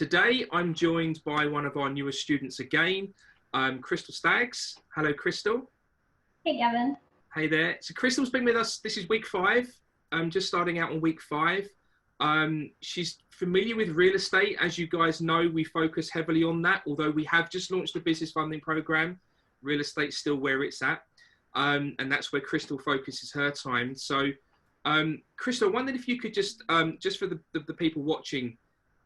Today, I'm joined by one of our newest students again, Crystal Staggs. Hello, Crystal. Hey, Gavin. Hey there. So Crystal's been with us. This is week 5. Just starting out on week 5. She's familiar with real estate. As you guys know, we focus heavily on that. Although we have just launched a business funding program, real estate's still where it's at. And that's where Crystal focuses her time. So, Crystal, I wondered if you could just for the people watching,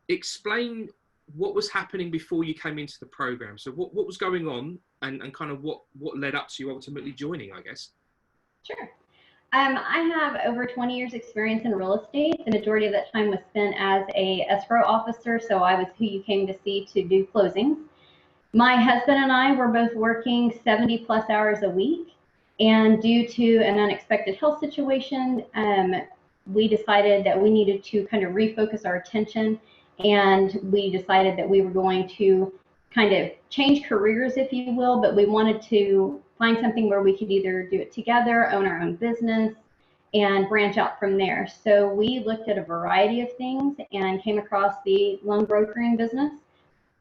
explain what was happening before you came into the program. So what was going on and kind of what led up to you ultimately joining, I guess? Sure. I have over 20 years experience in real estate. The majority of that time was spent as a escrow officer, so I was who you came to see to do closings. My husband and I were both working 70 plus hours a week, and due to an unexpected health situation, we decided that we needed to kind of refocus our attention, and we decided that we were going to kind of change careers, if you will, but we wanted to find something where we could either do it together, own our own business, and branch out from there. So we looked at a variety of things and came across the loan brokering business.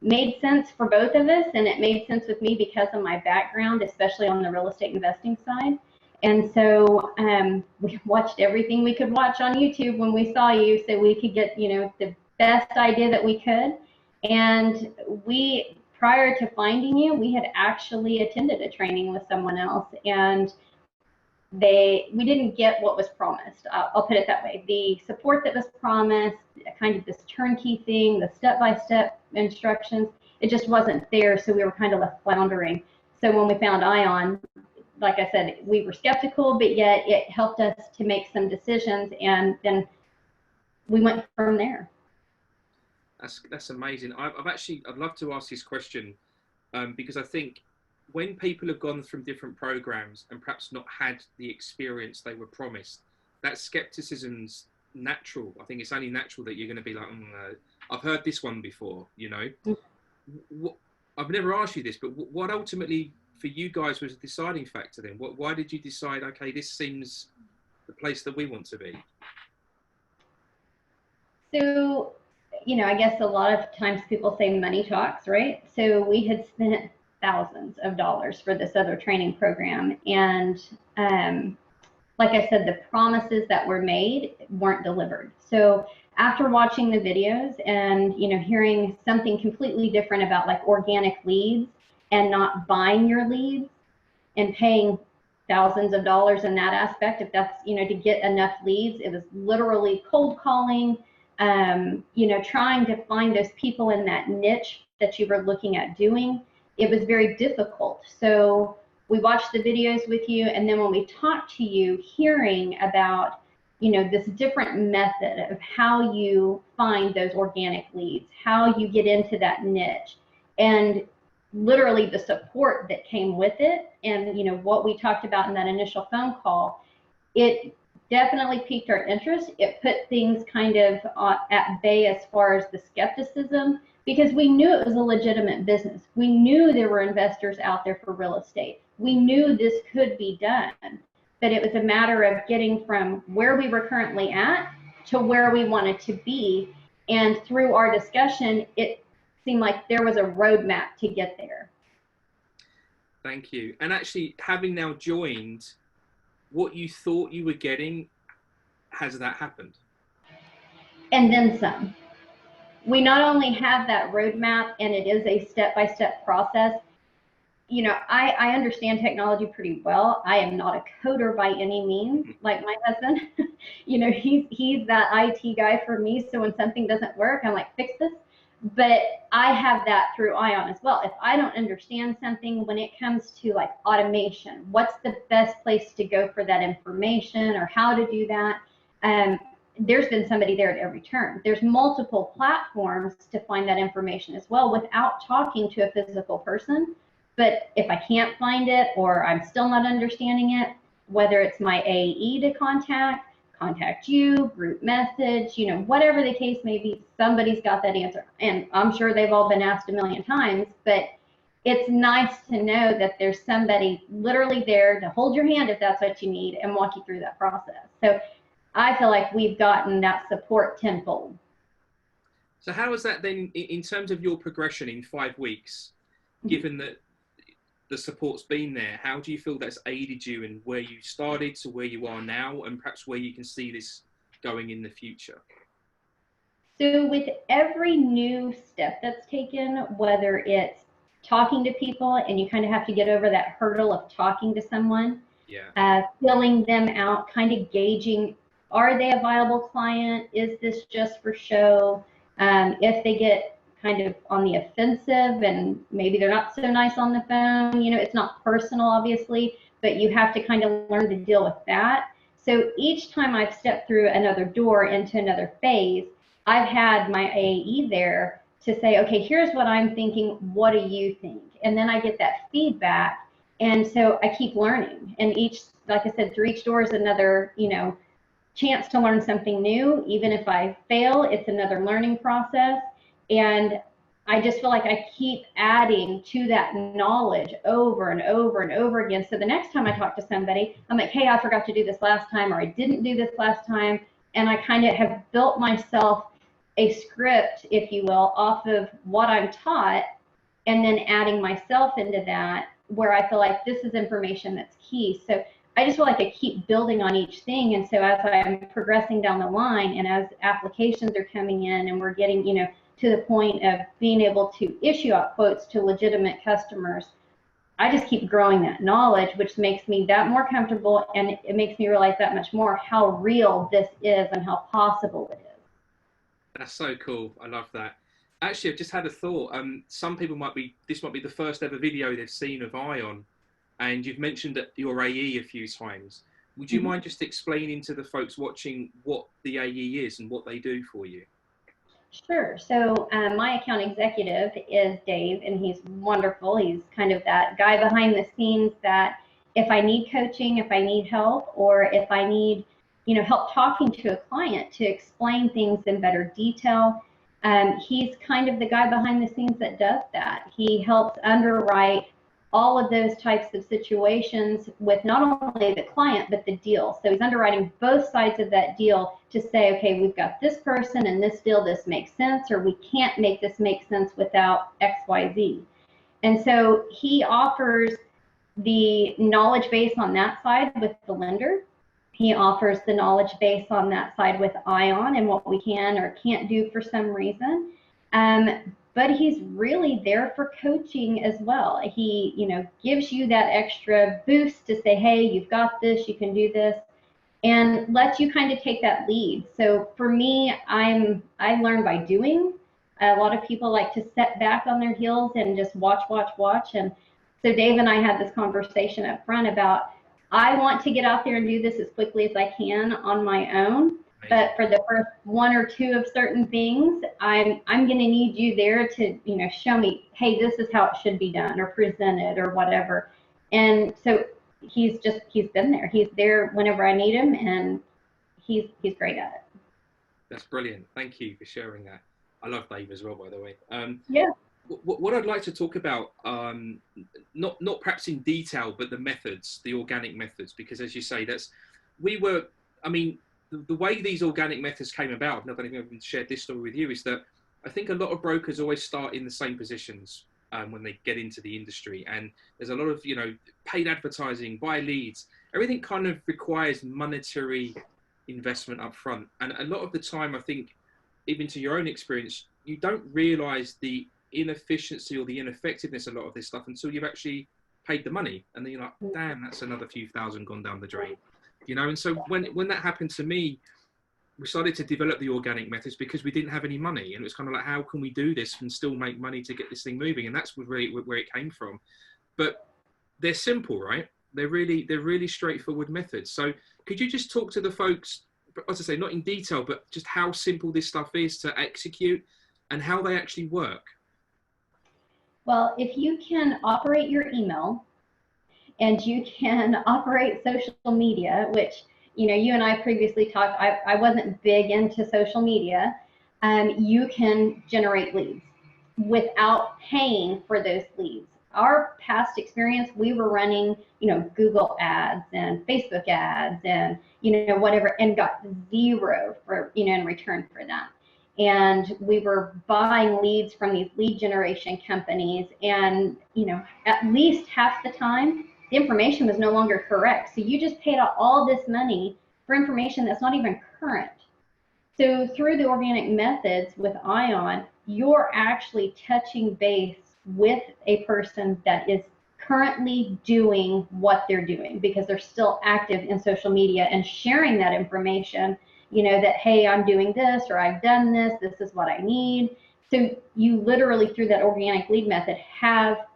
Made sense for both of us, and it made sense with me because of my background, especially on the real estate investing side. And so we watched everything we could watch on YouTube when we saw you, so we could get, the best idea that we could. And we, prior to finding you, we had actually attended a training with someone else, and we didn't get what was promised. I'll put it that way. The support that was promised, kind of this turnkey thing, the step-by-step instructions, it just wasn't there, so we were kind of left floundering. So when we found Ion, like I said, we were skeptical, but yet it helped us to make some decisions, and then we went from there. That's amazing. I'd love to ask this question because I think when people have gone from different programs and perhaps not had the experience they were promised, that skepticism's natural. I think it's only natural that you're going to be like, I've heard this one before, I've never asked you this, but what ultimately for you guys was a deciding factor then? Why did you decide, okay, this seems the place that we want to be? So, I guess a lot of times people say money talks, right? So we had spent thousands of dollars for this other training program. And like I said, the promises that were made weren't delivered. So after watching the videos and, hearing something completely different about like organic leads and not buying your leads and paying thousands of dollars in that aspect, if that's, to get enough leads, it was literally cold calling, trying to find those people in that niche that you were looking at doing. It was very difficult. So we watched the videos with you, and then when we talked to you, hearing about, this different method of how you find those organic leads, how you get into that niche, and literally the support that came with it, and what we talked about in that initial phone call, it definitely piqued our interest. It put things kind of at bay as far as the skepticism, because we knew it was a legitimate business. We knew there were investors out there for real estate. We knew this could be done, but it was a matter of getting from where we were currently at to where we wanted to be. And through our discussion, it seemed like there was a roadmap to get there. Thank you. And actually, having now joined, what you thought you were getting, has that happened? And then some. We not only have that roadmap, and it is a step-by-step process. I understand technology pretty well. I am not a coder by any means, like my husband. He's that IT guy for me. So when something doesn't work, I'm like, fix this. But I have that through Ion as well. If I don't understand something when it comes to like automation, what's the best place to go for that information or how to do that? There's been somebody there at every turn. There's multiple platforms to find that information as well without talking to a physical person. But if I can't find it or I'm still not understanding it, whether it's my AE to contact you, group message, whatever the case may be, somebody's got that answer. And I'm sure they've all been asked a million times, but it's nice to know that there's somebody literally there to hold your hand if that's what you need and walk you through that process. So I feel like we've gotten that support tenfold. So how is that then in terms of your progression in 5 weeks, given that the support's been there? How do you feel that's aided you in where you started to where you are now, and perhaps where you can see this going in the future? So with every new step that's taken, whether it's talking to people and you kind of have to get over that hurdle of talking to someone, filling them out, kind of gauging, are they a viable client? Is this just for show? If they get kind of on the offensive and maybe they're not so nice on the phone, you know, it's not personal, obviously, but you have to kind of learn to deal with that. So each time I've stepped through another door into another phase, I've had my AE there to say, okay, here's what I'm thinking. What do you think? And then I get that feedback. And so I keep learning. And each, like I said, through each door is another, you know, chance to learn something new. Even if I fail, it's another learning process. And I just feel like I keep adding to that knowledge over and over and over again. So the next time I talk to somebody, I'm like, hey, I forgot to do this last time, or I didn't do this last time. And I kind of have built myself a script, if you will, off of what I'm taught, and then adding myself into that, where I feel like this is information that's key. So I just feel like I keep building on each thing. And so as I'm progressing down the line, and as applications are coming in and we're getting, you know, to the point of being able to issue out quotes to legitimate customers, I just keep growing that knowledge, which makes me that more comfortable, and it makes me realize that much more how real this is and how possible it is. That's so cool. I love that. Actually, I've just had a thought. Some people this might be the first ever video they've seen of Ion, and you've mentioned that your AE a few times. Would you mind just explaining to the folks watching what the AE is and what they do for you? Sure. So my account executive is Dave, and he's wonderful. He's kind of that guy behind the scenes that if I need coaching, if I need help, or if I need, you know, help talking to a client to explain things in better detail, he's kind of the guy behind the scenes that does that. He helps underwrite all of those types of situations with not only the client, but the deal. So he's underwriting both sides of that deal to say, okay, we've got this person and this deal, this makes sense, or we can't make this make sense without X, Y, Z. And so he offers the knowledge base on that side with the lender. He offers the knowledge base on that side with Ion and what we can or can't do for some reason. But he's really there for coaching as well. He, you know, gives you that extra boost to say, hey, you've got this, you can do this, and lets you kind of take that lead. So for me, I learn by doing. A lot of people like to set back on their heels and just watch. And so Dave and I had this conversation up front about, I want to get out there and do this as quickly as I can on my own. But for the first one or two of certain things, I'm going to need you there to, you know, show me, hey, this is how it should be done or presented or whatever. And so he's been there. He's there whenever I need him, and he's great at it. That's brilliant. Thank you for sharing that. I love Dave as well, by the way. Yeah. What I'd like to talk about, not perhaps in detail, but the methods, the organic methods, because as you say, the way these organic methods came about, I don't think I've shared this story with you, is that I think a lot of brokers always start in the same positions when they get into the industry. And there's a lot of, you know, paid advertising, buy leads, everything kind of requires monetary investment up front. And a lot of the time, I think, even to your own experience, you don't realize the inefficiency or the ineffectiveness of a lot of this stuff until you've actually paid the money. And then you're like, damn, that's another few thousand gone down the drain. You know, and so when that happened to me, we started to develop the organic methods because we didn't have any money, and it was kind of like, how can we do this and still make money to get this thing moving? And that's where it came from. But they're simple, right? They're really straightforward methods. So could you just talk to the folks, as I say, not in detail, but just how simple this stuff is to execute and how they actually work? Well, if you can operate your email, and you can operate social media, which, you know, you and I previously talked, I wasn't big into social media. You can generate leads without paying for those leads. Our past experience, we were running, you know, Google ads and Facebook ads and, you know, whatever, and got zero for, you know, in return for that. and we were buying leads from these lead generation companies, and at least half the time the information was no longer correct. So you just paid out all this money for information that's not even current. So through the organic methods with ION, you're actually touching base with a person that is currently doing what they're doing, because they're still active in social media and sharing that information, that, hey, I'm doing this, or I've done this, this is what I need. So you literally, through that organic lead method, have,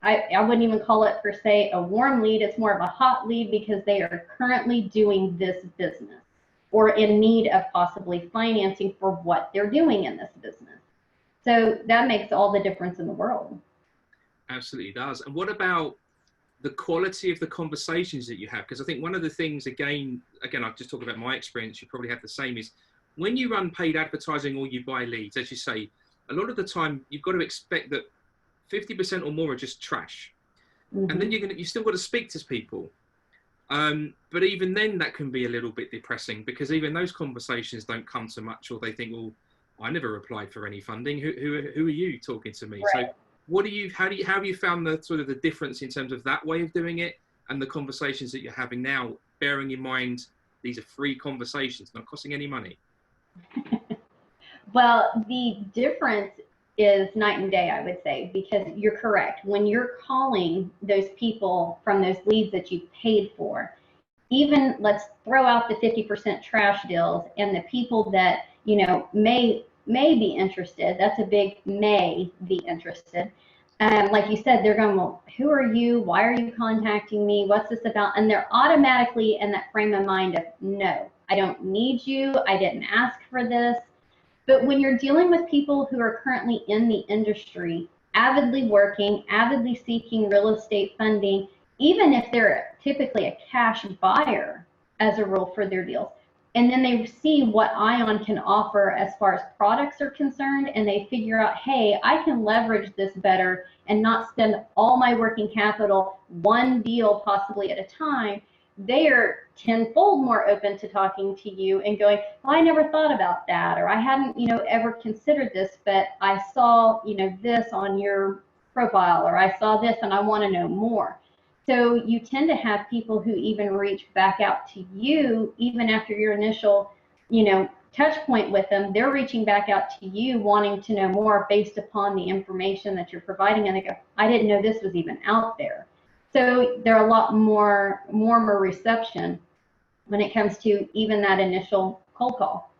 I wouldn't even call it per se a warm lead, it's more of a hot lead, because they are currently doing this business or in need of possibly financing for what they're doing in this business. So that makes all the difference in the world. Absolutely does. And what about the quality of the conversations that you have? Because I think one of the things, again, I'll just talk about my experience, you probably have the same, is when you run paid advertising or you buy leads, as you say, a lot of the time you've got to expect that 50% or more are just trash. Mm-hmm. And then you still got to speak to people. But even then that can be a little bit depressing, because even those conversations don't come to much, or they think, well, I never applied for any funding. Who are you talking to me? Right. So how have you found the sort of the difference in terms of that way of doing it and the conversations that you're having now, bearing in mind these are free conversations, not costing any money? Well, the difference is night and day, I would say, because you're correct. When you're calling those people from those leads that you paid for, even let's throw out the 50% trash deals and the people that, may be interested. That's a big may be interested. Like you said, they're going, well, who are you? Why are you contacting me? What's this about? And they're automatically in that frame of mind of, no, I don't need you. I didn't ask for this. But when you're dealing with people who are currently in the industry, avidly working, avidly seeking real estate funding, even if they're typically a cash buyer as a rule for their deals, and then they see what ION can offer as far as products are concerned, and they figure out, hey, I can leverage this better and not spend all my working capital one deal possibly at a time, they are tenfold more open to talking to you and going, well, I never thought about that, or I hadn't, ever considered this, but I saw, this on your profile, or I saw this and I want to know more. So you tend to have people who even reach back out to you, even after your initial, touch point with them. They're reaching back out to you, wanting to know more based upon the information that you're providing. And they go, I didn't know this was even out there. So they're a lot more reception when it comes to even that initial cold call.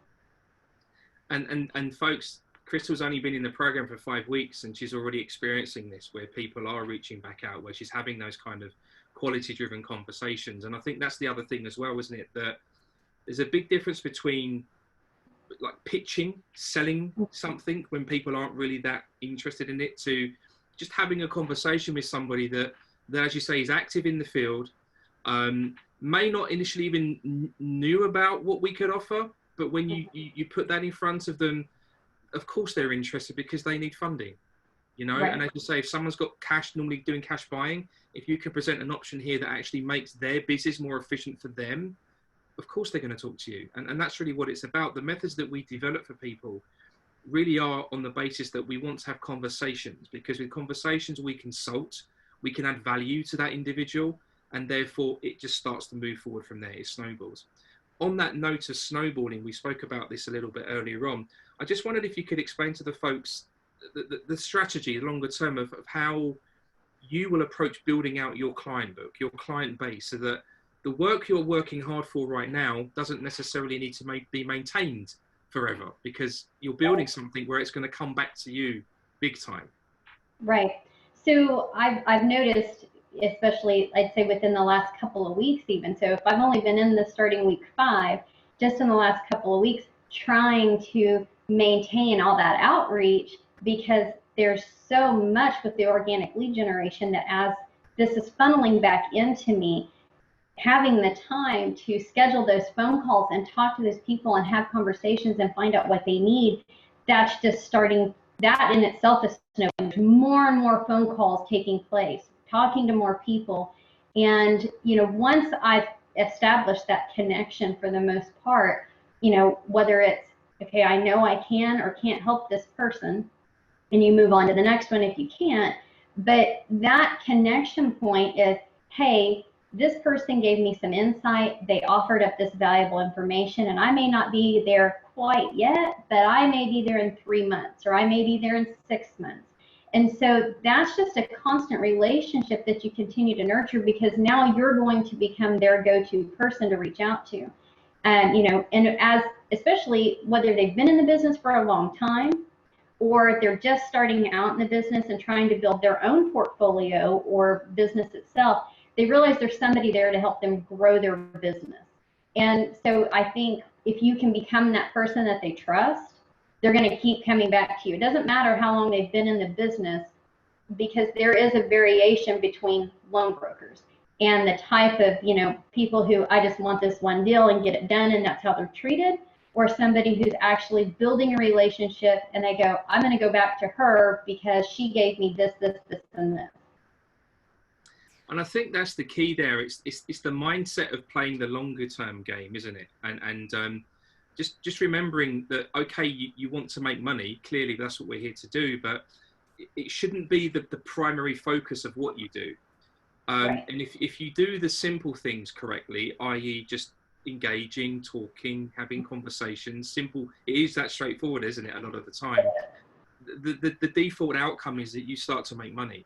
And folks, Crystal's only been in the program for 5 weeks, and she's already experiencing this, where people are reaching back out, where she's having those kind of quality-driven conversations. And I think that's the other thing as well, isn't it? That there's a big difference between like pitching, selling something when people aren't really that interested in it, to just having a conversation with somebody that as you say, is active in the field, may not initially even knew about what we could offer, but when you put that in front of them, of course they're interested, because they need funding, Right. And as you say, if someone's got cash, normally doing cash buying, if you can present an option here that actually makes their business more efficient for them, of course they're going to talk to you. And that's really what it's about. The methods that we develop for people really are on the basis that we want to have conversations, because with conversations we consult, we can add value to that individual, and therefore it just starts to move forward from there. It snowballs. On that note of snowballing, we spoke about this a little bit earlier on. I just wondered if you could explain to the folks the strategy, the longer term of how you will approach building out your client book, your client base, so that the work you're working hard for right now doesn't necessarily need to be maintained forever, because you're building something where it's going to come back to you big time. Right. So I've noticed, especially I'd say within the last couple of weeks even, so if I've only been in this starting week 5, just in the last couple of weeks, trying to maintain all that outreach, because there's so much with the organic lead generation that as this is funneling back into me, having the time to schedule those phone calls and talk to those people and have conversations and find out what they need, that's just starting, that in itself is snowballing. More and more phone calls taking place, talking to more people. And, once I've established that connection for the most part, whether it's Okay, I know I can or can't help this person, and you move on to the next one if you can't. But that connection point is, hey, this person gave me some insight. They offered up this valuable information, and I may not be there quite yet, but I may be there in 3 months, or I may be there in 6 months. And so that's just a constant relationship that you continue to nurture, because now you're going to become their go-to person to reach out to. You know, and as, especially whether they've been in the business for a long time, or they're just starting out in the business and trying to build their own portfolio or business itself, they realize there's somebody there to help them grow their business. And so I think if you can become that person that they trust, they're going to keep coming back to you. It doesn't matter how long they've been in the business, because there is a variation between loan brokers and the type of, you know, people who, I just want this one deal and get it done, and that's how they're treated, or somebody who's actually building a relationship and they go, I'm going to go back to her because she gave me this, this, this, and this. And I think that's the key there. It's the mindset of playing the longer term game, isn't it? And just remembering that, okay, you want to make money. Clearly, that's what we're here to do. But it shouldn't be the primary focus of what you do. Right. And if you do the simple things correctly, i.e. just engaging, talking, having conversations, simple, it is that straightforward, isn't it? A lot of the time, the default outcome is that you start to make money,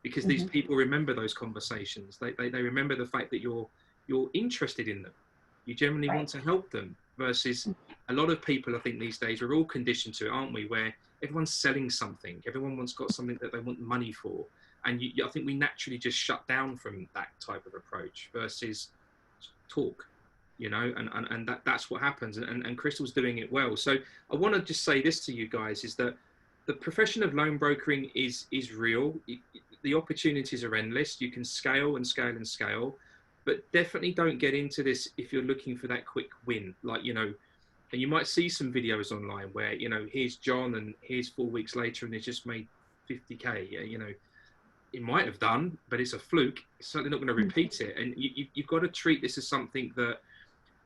because these people remember those conversations. They remember the fact that you're interested in them. You generally want to help them, versus a lot of people, I think these days, we're all conditioned to it, aren't we? Where everyone's selling something, everyone's got something that they want money for. And I think we naturally just shut down from that type of approach versus talk, you know, and that's what happens. And Crystal's doing it well. So I want to just say this to you guys, is that the profession of loan brokering is real. The opportunities are endless. You can scale and scale and scale, but definitely don't get into this if you're looking for that quick win. Like, you know, and you might see some videos online where, you know, here's John and here's 4 weeks later and he's just made 50K, you know. It might have done, but it's a fluke. It's certainly not going to repeat it. And you've got to treat this as something that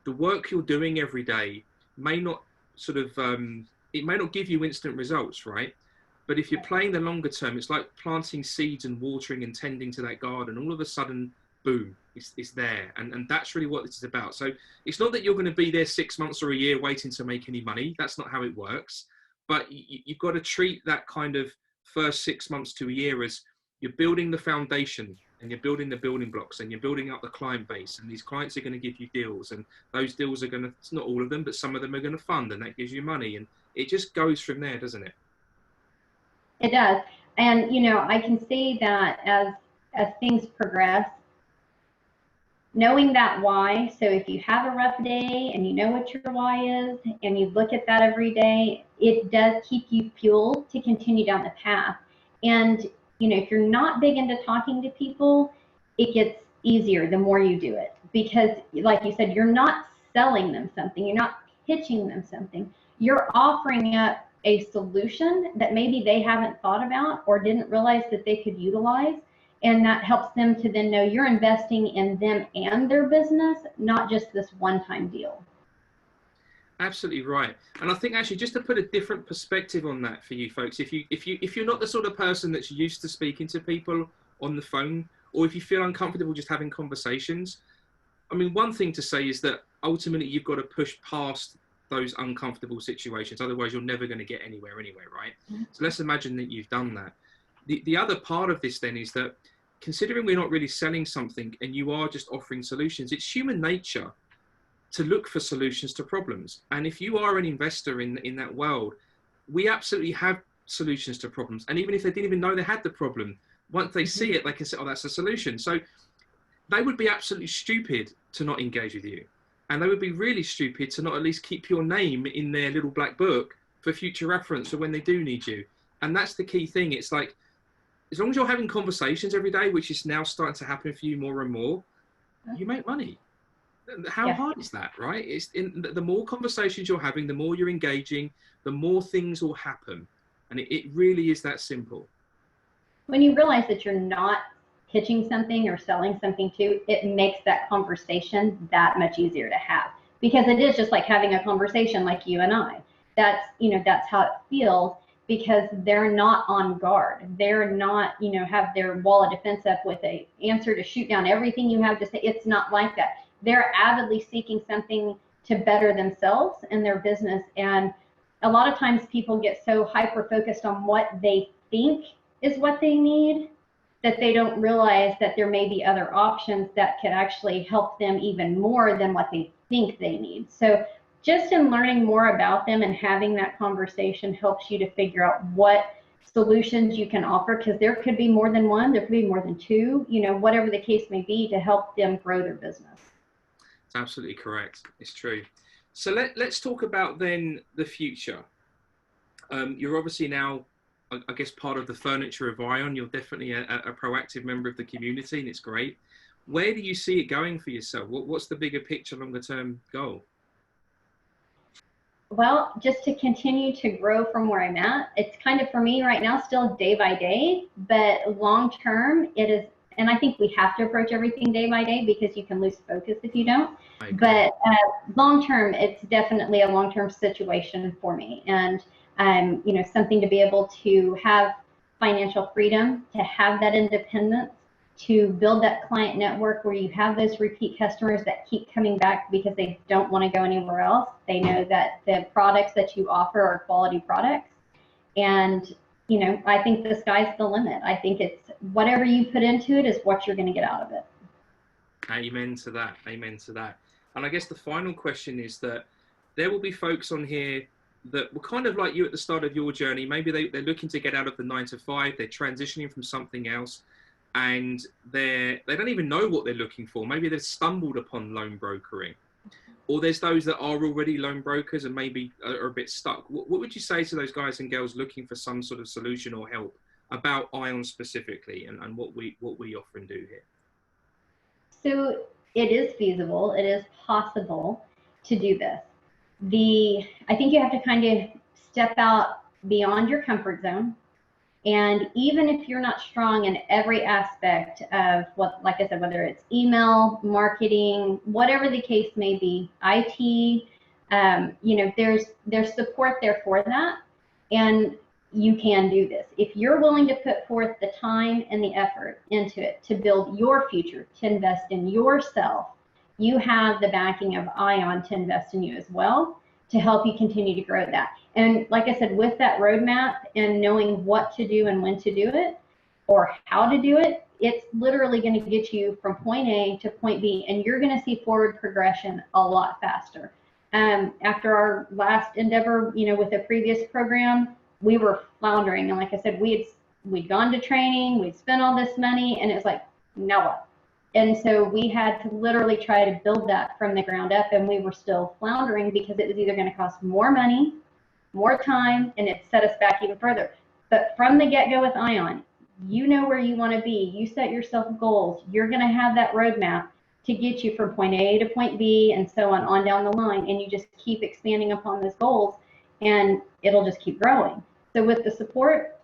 the work you're doing every day may not sort of, it may not give you instant results, right? But if you're playing the longer term, it's like planting seeds and watering and tending to that garden. All of a sudden, boom, it's there. And that's really what this is about. So it's not that you're going to be there 6 months or a year waiting to make any money. That's not how it works. But you've got to treat that kind of first 6 months to a year as you're building the foundation, and you're building the building blocks, and you're building up the client base, and these clients are going to give you deals, and those deals are going to, it's not all of them, but some of them are going to fund, and that gives you money, and it just goes from there, doesn't it? It does. And, you know, I can see that as things progress, knowing that why. So if you have a rough day and you know what your why is, and you look at that every day, it does keep you fueled to continue down the path. And you know, if you're not big into talking to people, it gets easier the more you do it, because like you said, you're not selling them something, you're not pitching them something, you're offering up a solution that maybe they haven't thought about or didn't realize that they could utilize. And that helps them to then know you're investing in them and their business, not just this one-time deal. Absolutely right. And I think actually, just to put a different perspective on that for you folks, if you're not the sort of person that's used to speaking to people on the phone, or if you feel uncomfortable just having conversations, I mean, one thing to say is that ultimately you've got to push past those uncomfortable situations. Otherwise, you're never going to get anywhere anyway, right? So let's imagine that you've done that. The other part of this then is that, considering we're not really selling something and you are just offering solutions, it's human nature to look for solutions to problems. And if you are an investor in that world, we absolutely have solutions to problems. And even if they didn't even know they had the problem, once they see it, they can say, oh, that's a solution. So they would be absolutely stupid to not engage with you. And they would be really stupid to not at least keep your name in their little black book for future reference for when they do need you. And that's the key thing. It's like, as long as you're having conversations every day, which is now starting to happen for you more and more, you make money. How hard is that, right? It's the more conversations you're having, the more you're engaging, the more things will happen. And it really is that simple. When you realize that you're not pitching something or selling something to, it makes that conversation that much easier to have, because it is just like having a conversation like you and I. that's, that's how it feels, because they're not on guard. They're not, have their wall of defense up with a answer to shoot down everything you have to say. It's not like that. They're avidly seeking something to better themselves and their business. And a lot of times people get so hyper focused on what they think is what they need that they don't realize that there may be other options that could actually help them even more than what they think they need. So just in learning more about them and having that conversation helps you to figure out what solutions you can offer, because there could be more than one, there could be more than two, whatever the case may be, to help them grow their business. It's absolutely correct. It's true. So let's talk about then the future. You're obviously now, I guess, part of the furniture of ION. You're definitely a proactive member of the community, and it's great. Where do you see it going for yourself? What's the bigger picture, longer term goal? Well, just to continue to grow from where I'm at. It's kind of, for me right now, still day by day, but long term it is, and I think we have to approach everything day by day because you can lose focus if you don't. But long term, it's definitely a long term situation for me, and something to be able to have financial freedom, to have that independence, to build that client network where you have those repeat customers that keep coming back because they don't want to go anywhere else. They know that the products that you offer are quality products. And, I think the sky's the limit. I think it's whatever you put into it is what you're going to get out of it. Amen to that. Amen to that. And I guess the final question is that there will be folks on here that were kind of like you at the start of your journey. Maybe they're looking to get out of the 9 to 5. They're transitioning from something else, and they don't even know what they're looking for. Maybe they've stumbled upon loan brokering, or there's those that are already loan brokers and maybe are a bit stuck. What would you say to those guys and girls looking for some sort of solution or help about ION specifically, and what we offer and do here? So it is feasible. It is possible to do this. I think you have to kind of step out beyond your comfort zone. And even if you're not strong in every aspect of what, like I said, whether it's email, marketing, whatever the case may be, IT, there's support there for that. And you can do this. If you're willing to put forth the time and the effort into it to build your future, to invest in yourself, you have the backing of ION to invest in you as well, to help you continue to grow that. And like I said, with that roadmap and knowing what to do and when to do it or how to do it, it's literally going to get you from point A to point B, and you're going to see forward progression a lot faster. After our last endeavor, with the previous program, we were floundering. And like I said, we'd gone to training, we'd spent all this money, and it's like, now what? And so we had to literally try to build that from the ground up, and we were still floundering because it was either going to cost more money, more time, and it set us back even further. But from the get-go with ION, you know where you want to be. You set yourself goals. You're going to have that roadmap to get you from point A to point B and so on down the line. And you just keep expanding upon those goals, and it'll just keep growing. So with the support,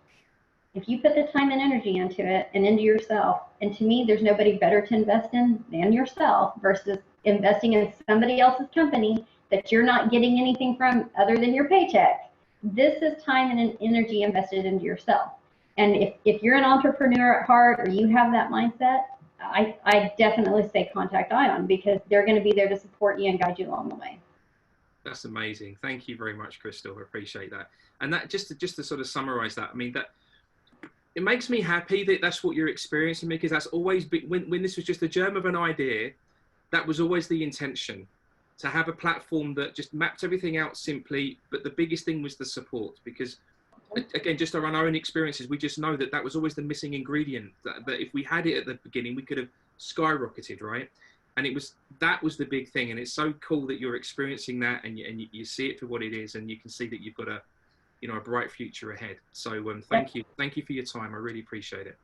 if you put the time and energy into it and into yourself, and to me, there's nobody better to invest in than yourself versus investing in somebody else's company that you're not getting anything from other than your paycheck. This is time and energy invested into yourself. And if you're an entrepreneur at heart or you have that mindset, I definitely say contact ION, because they're going to be there to support you and guide you along the way. That's amazing. Thank you very much, Crystal. I appreciate that. And that just to sort of summarize that, I mean, that it makes me happy that that's what you're experiencing, because that's always been, when this was just the germ of an idea, that was always the intention, to have a platform that just mapped everything out simply. But the biggest thing was the support, because again, just around our own experiences, we just know that was always the missing ingredient, that if we had it at the beginning, we could have skyrocketed, right? And that was the big thing. And it's so cool that you're experiencing that, and you see it for what it is, and you can see that you've got a bright future ahead. So thank you for your time. I really appreciate it.